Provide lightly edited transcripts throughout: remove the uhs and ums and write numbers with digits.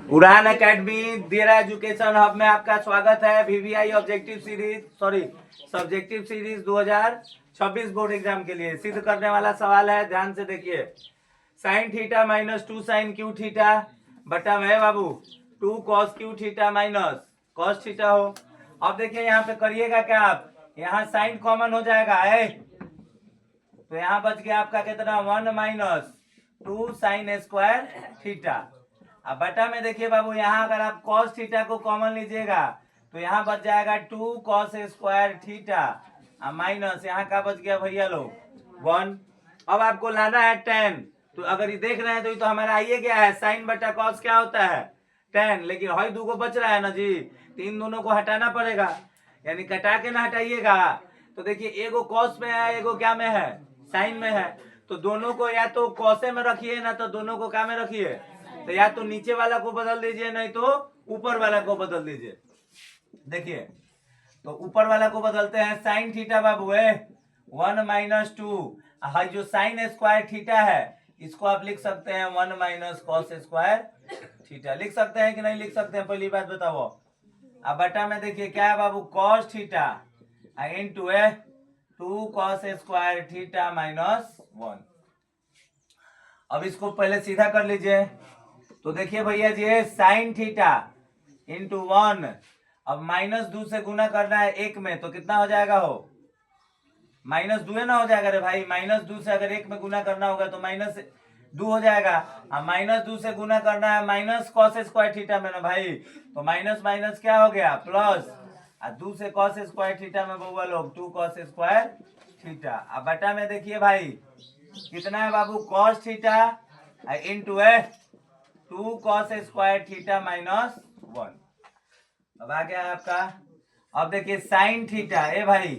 उड़ान एकेडमी देरा education hub में आपका स्वागत है। VVI objective series subjective series 2026 board exam के लिए सिद्ध करने वाला सवाल है। ध्यान से देखिए। Sine theta minus 2 sine cube theta बटा में बाबू 2 cos cube theta minus cos theta हो। अब देखिए यहाँ पे करिएगा क्या आप, यहाँ साइन कॉमन हो जाएगा है तो यहाँ बच गया आपका कितना 1 माइनस 2 साइन स्क्वायर थीटा। अब बटा में देखिए बाबू, यहाँ अगर आप cos थीटा को कॉमन लीजिएगा तो यहाँ बच जाएगा 2 cos स्क्वायर थीटा माइनस यहाँ का बच गया भैया लोग 1। अब आपको लाना है tan, तो अगर ये देख रहे हैं तो ये तो हमारा आइए क्या है, साइन बटा cos क्या होता है tan, लेकिन हई दो को बच रहा है ना जी, तो इन दोनों को हटाना पड़ेगा, यानी कटा के ना हटाइएगा। तो देखिए एगो cos में है, एगो क्या में है, साइन में है, तो दोनों को या तो cos में रखिए ना तो दोनों को क्या में रखिए, तो या तो नीचे वाला को बदल दीजिए नहीं तो ऊपर वाला को बदल दीजिए। देखिए तो ऊपर वाला को बदलते हैं, साइन थीटा बाबू है 1 माइनस 2, जो साइन स्क्वायर थीटा है इसको आप लिख सकते हैं 1 माइनस कॉस स्क्वायर थीटा। लिख सकते हैं कि नहीं लिख सकते हैं, पहली बात बताओ। अब बटा में देखिए क्या है बाबू, cos theta into 2 cos square theta minus 1। अब इसको पहले सीधा कर लीजिए, तो देखिए भैया जी साइन थीटा इंटू 1, अब माइनस 2 से गुना करना है 1 में तो कितना हो जाएगा हो, माइनस 2 ना हो जाएगा रे भाई, माइनस 2 से अगर 1 में गुना करना होगा तो माइनस 2 हो जाएगा। अब माइनस 2 से गुना करना है माइनस कॉस स्क्वायर थीटा में ना भाई, तो माइनस माइनस क्या हो गया प्लस, 2 से कॉस स्क्वायर थीटा में बउआ लोग 2 कॉस स्क्वायर थीटा। अब बटा में देखिए भाई कितना है बाबू, cos theta into 2 cos square theta minus 1। अब आ गया आपका। अब देखिए साइन थीटा भाई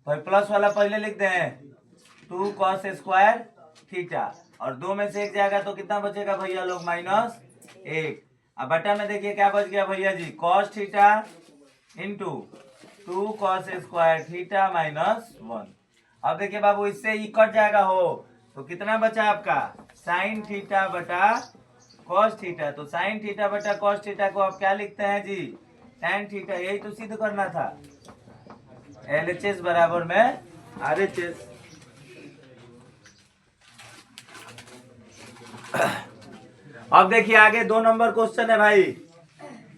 तो प्लस वाला पहले लिख दे 2 कॉस स्क्वायर थीटा, और 2 में से 1 जाएगा तो कितना बचेगा भैया लोग माइनस 1। अब बटा में देखिए क्या बच गया भैया जी, cos theta into 2 cos square theta minus 1। अब देखिए बाबू इससे ये कट जाएगा हो तो कितना बचा आपका, साइन थीटा बटा कॉस थीटा। तो साइन थीटा बटा कॉस थीटा को आप क्या लिखते हैं जी, tan थीटा। यही तो सिद्ध करना था, LHS बराबर में RHS। अब देखिए आगे 2 नंबर क्वेश्चन है भाई,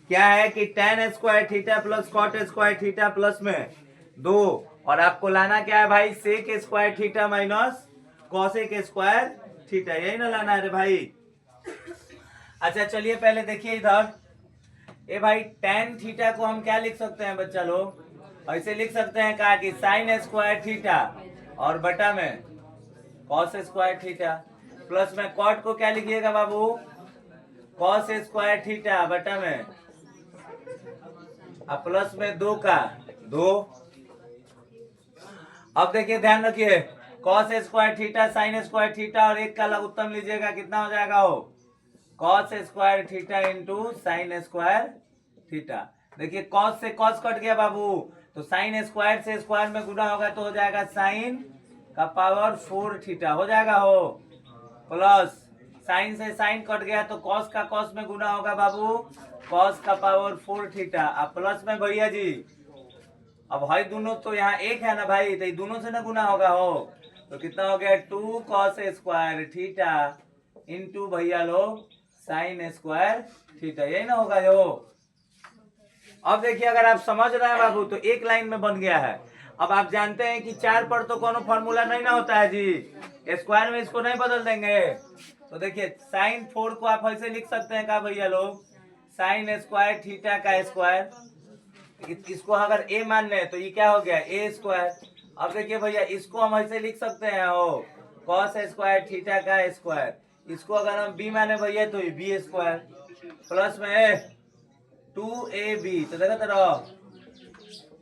क्या है कि tan square theta plus cot square theta plus में 2, और आपको लाना क्या है भाई, sec square theta minus cosec square theta, यही ना लाना है रे भाई। अच्छा चलिए पहले देखिए इधर, भाई tan थीटा को हम क्या लिख सकते हैं बच्चा लोग, ऐसे लिख सकते हैं कहा कि साइन स्क्वायर थीटा और बटा में कॉस स्क्वायर थीटा, प्लस में कॉट को क्या लिखिएगा बाबू, कॉस स्क्वायर थीटा बटा में प्लस में 2 का 2। अब देखिए ध्यान रखिए, cos square theta sine square theta और 1 का लघुत्तम लीजिएगा, कितना हो जाएगा हो, cos square theta into sine square theta. देखिए कॉस से कॉस कट गया बाबू, तो साइन स्क्वायर से स्क्वायर में गुना होगा तो हो जाएगा साइन का पावर 4 थीटा हो जाएगा हो, प्लस साइन से साइन कट गया तो कॉस का कॉस में गुना होगा बाबू, कॉस का पावर 4 थीटा। अब प्लस में भैया जी अब भाई दोनों तो यहाँ एक है ना भाई, तो दोनों से ना गुना होगा हो, तो कितना हो गया 2 कॉस स्क्वायर थीटा इंटू भैया लोग साइन स्क्वायर थीटा, यही ना होगा जो। अब देखिए अगर आप समझ रहे हैं बाबू तो एक लाइन में बन गया है। अब आप जानते हैं कि 4 पर तो कोनो फॉर्मूला नहीं ना होता है जी, स्क्वायर में इसको नहीं बदल देंगे। तो देखिए साइन 4 को आप ऐसे लिख सकते हैं का भैया लोग, साइन स्क्वायर थीटा का स्क्वायर, इसको अगर a मान ले तो ये क्या हो गया a स्क्वायर। अब देखिए भैया इसको हम ऐसे लिख सकते हैं हो, कॉस स्क्वायर थीटा का स्क्वायर, इसको अगर हम b माने भैया तो ये b स्क्वायर, प्लस में 2ab, तो देखते रहो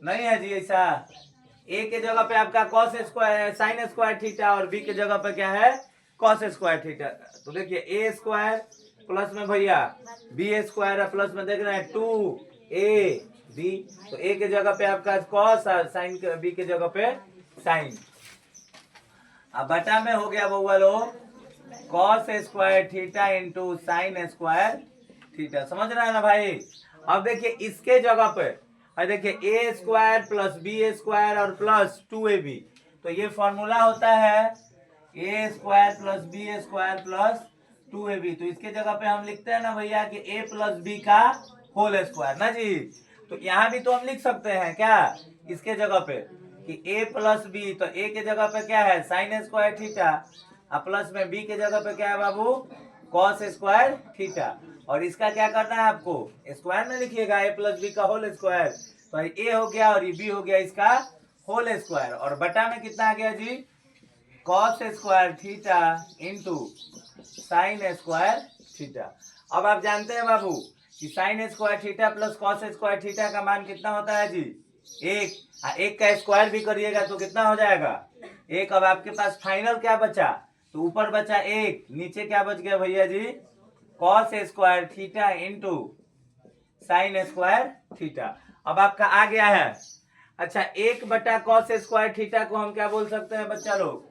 नहीं है जी ऐसा, a के जगह पे आपका cos square sine square theta और b के जगह पे क्या है कॉस स्क्वायर थीटा। तो देखिए a स्क्वायर प्लस में भैया b स्क्वायर प्लस में देख रहे हैं 2ab, तो a के जगह पे आपका कॉस और साइन b के जगह पे साइन। अब बटा में हो गया बउआ लोग cos square theta into sine square theta. समझ रहा है ना भाई। अब देखिए इसके जगह पे और देखिए A square plus B square और प्लस 2ab, तो ये फॉर्मूला होता है A square plus B square plus 2ab। तो इसके जगह पे हम लिखते हैं ना भैया कि ए प्लस बी का होल स्क्वायर ना जी। तो यहाँ भी तो हम लिख सकते हैं क्या इसके जगह पे कि ए प्लस बी, तो ए के जगह पे क्या है साइन स्क्वायर थीटा, और प्लस में बी के जगह पे क्या है बाबू कॉस स्क्वायर थीटा। और इसका क्या करना है आपको स्क्वायर में लिखिएगा ए प्लस बी का होल स्क्वायर, तो ए हो गया और ये बी हो गया इसका होल स्क्वायर, और बटा में कितना आ गया जी cos square theta into sine square theta. अब आप जानते हैं बाबू कि sine square theta plus cos square theta का मान कितना होता है जी एक, एक का स्क्वायर भी करिएगा तो कितना हो जाएगा एक। अब आपके पास फाइनल क्या बचा, तो ऊपर बचा एक, नीचे क्या बच गया भैया जी cos square theta into sine square theta. अब आपका आ गया है। अच्छा एक बटा कॉस स्क्वायर थीटा को हम क्या बोल सकते हैं बच्चा लोग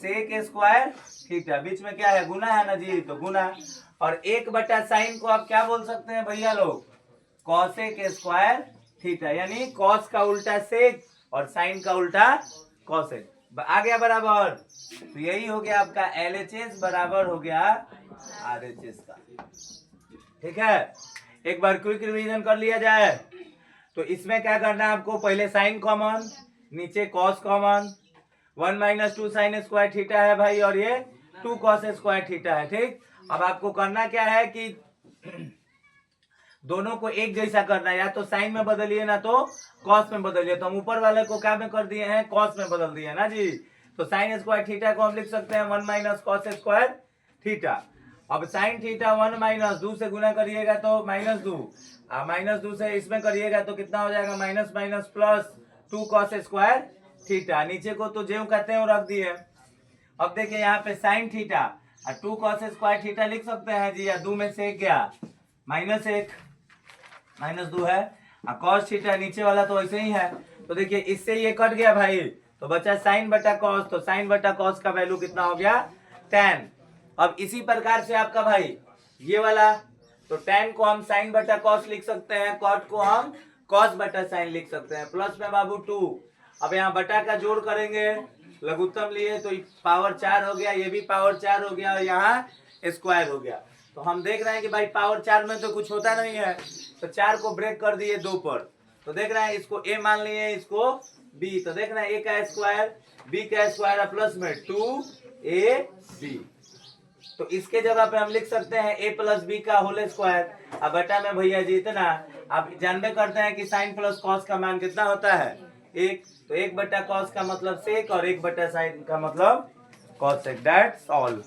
सेक स्क्वायर थीटा, बीच में क्या है गुना है ना जी, तो गुना। और एक बटा साइन को आप क्या बोल सकते हैं भैया लोग कॉसेक स्क्वायर थीटा, यानी कॉस का उल्टा सेक और साइन का उल्टा कॉसेक। आ गया बराबर। तो यही हो गया आपका LHS बराबर हो गया RHS का। ठीक है, एक बार क्विक रिवीजन कर लिया जाए। तो इसमें क्या करना है आपको, पहले साइन कॉमन, नीचे cos common, 1 minus 2 sign square theta है भाई, और ये 2 कॉस स्क्वायर थीटा है। ठीक, अब आपको करना क्या है कि दोनों को एक जैसा करना है, या तो साइन में बदलिए ना तो कॉस में बदलिए। तो हम ऊपर वाले को क्या में कर दिए हैं कॉस में बदल दिए ना जी। तो साइन स्क्वायर थीटा को हम लिख सकते हैं 1 माइनस कॉस स्क्वायर थीटा। अब साइन थीटा 1 माइनस 2 से गुना करिएगा तो माइनस 2, माइनस 2 से इसमें करिएगा तो कितना हो जाएगा minus minus plus 2 cos square theta. नीचे को तो जो कहते हैं वो रख दिए। अब देखिए यहाँ पे साइन थीटा और 2 कॉस स्क्वायर थीटा लिख सकते हैं जी, या 2 में से एक गया माइनस 1, माइनस 2 है, और कॉस थीटा नीचे वाला तो वैसे ही है। तो देखिए इससे ये कट गया भाई, तो बचा साइन बटा कॉस, तो साइन बटा कॉस का वैल्यू कितना हो गया tan। अब इसी प्रकार से आपका भाई ये वाला, तो tan को हम साइन बटा कॉस लिख सकते हैं, कॉट को हम कॉस बटा साइन लिख सकते हैं, प्लस में बाबू 2। अब यहाँ बटा का जोड़ करेंगे, लघुत्तम लिए तो पावर 4 हो गया, ये भी पावर 4 हो गया, और यहाँ स्क्वायर हो गया। तो हम देख रहे हैं कि भाई पावर 4 में तो कुछ होता नहीं है, तो 4 को ब्रेक कर दिए 2 पर। तो देख रहे हैं इसको a मान लिए, इसको b, तो देख रहे हैं a का स्क्वायर b का स्क्वायर प्लस में 2ab। तो इसके जगह पे हम लिख सकते हैं a प्लस बी का होल स्क्वायर। अब बटा में भैया जी इतना, आप जानबे करते हैं कि साइन प्लस कॉस का मान कितना होता है 1, तो 1 बटा कॉस का मतलब सेक और 1 बटा साइन का मतलब कॉसेक। That's all.